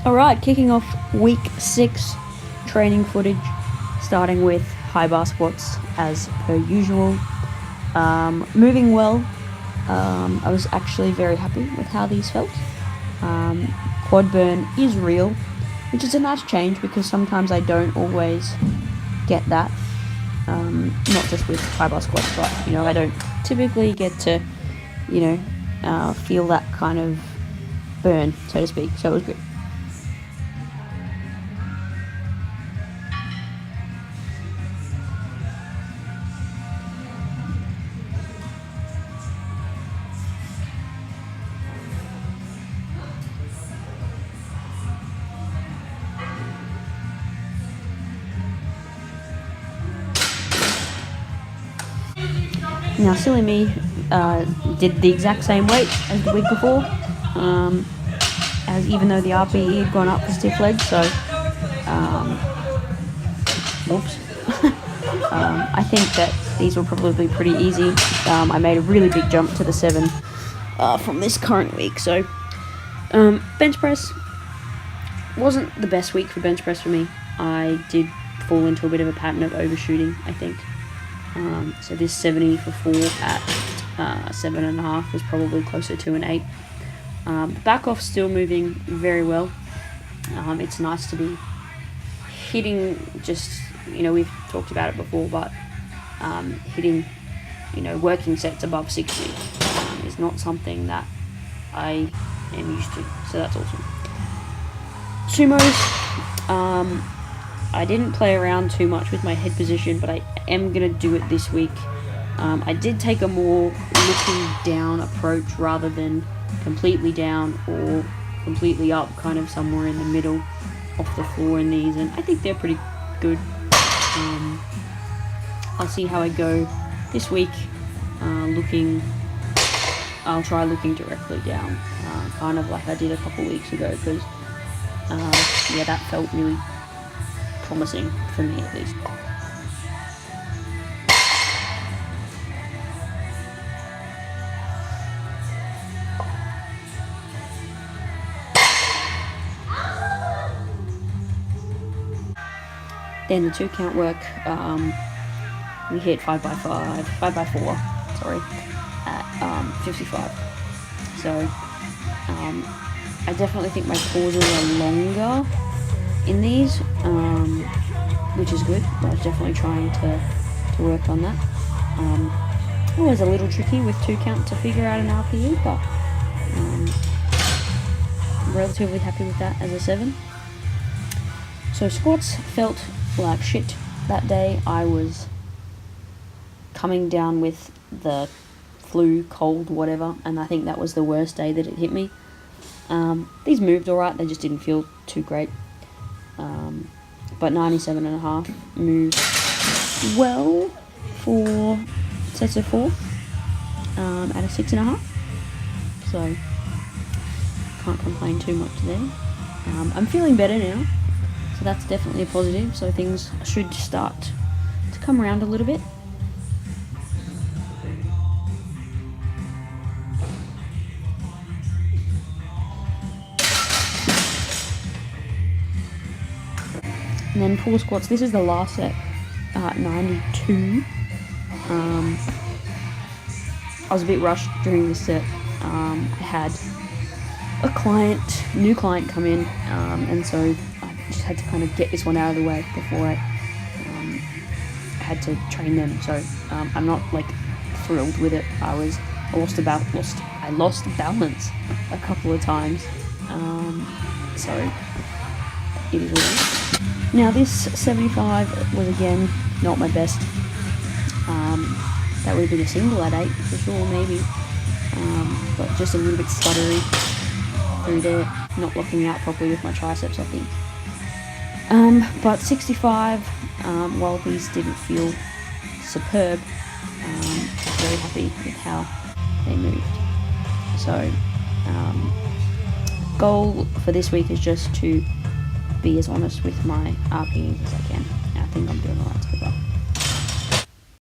Alright, kicking off week 6 training footage, starting with high bar squats as per usual. Moving well. I was actually very happy with how these felt. Quad burn is real, which is a nice change because sometimes I don't always get that. Not just with high bar squats, but I don't typically get to feel that kind of burn, so to speak, so it was good. Now, silly me, did the exact same weight as the week before, as even though the RPE had gone up for stiff legs, so, whoops. I think that these were probably pretty easy. I made a really big jump to the 7 from this current week, so, bench press wasn't the best week for bench press for me. I did fall into a bit of a pattern of overshooting, I think. So this 70 for 4 at 7.5 was probably closer to an 8. The back off still moving very well. It's nice to be hitting just, we've talked about it before, but hitting, working sets above 60 is not something that I am used to, so that's awesome. Sumos, I didn't play around too much with my head position, but I am going to do it this week. I did take a more looking down approach rather than completely down or completely up, kind of somewhere in the middle off the floor in these, and I think they're pretty good. I'll see how I go this week. I'll try looking directly down, kind of like I did a couple weeks ago, because that felt really promising for me at least. Then the 2 count work, we hit 5x4, at 55. So I definitely think my pauses are longer in these, which is good. I was definitely trying to work on that. Always a little tricky with 2 count to figure out an RPE, but I'm relatively happy with that as a 7. So squats felt like shit that day. I was coming down with the flu, cold, whatever, and I think that was the worst day that it hit me. These moved alright, they just didn't feel too great. But 97.5 moved well for sets of 4 at a 6.5. So can't complain too much there. I'm feeling better now, so that's definitely a positive. So things should start to come around a little bit. And then pull squats, this is the last set, 92. I was a bit rushed during this set. I had a new client come in, and so I just had to kind of get this one out of the way before I had to train them. So I'm not like thrilled with it. I lost balance a couple of times. So it is what it is. Now this 75 was again not my best. That would have been a single at 8 for sure, maybe. But just a little bit stuttery through there, not locking out properly with my triceps, I think. But 65, while these didn't feel superb, very happy with how they moved. So goal for this week is just to be as honest with my RPEs as I can. And I think I'm doing alright so far.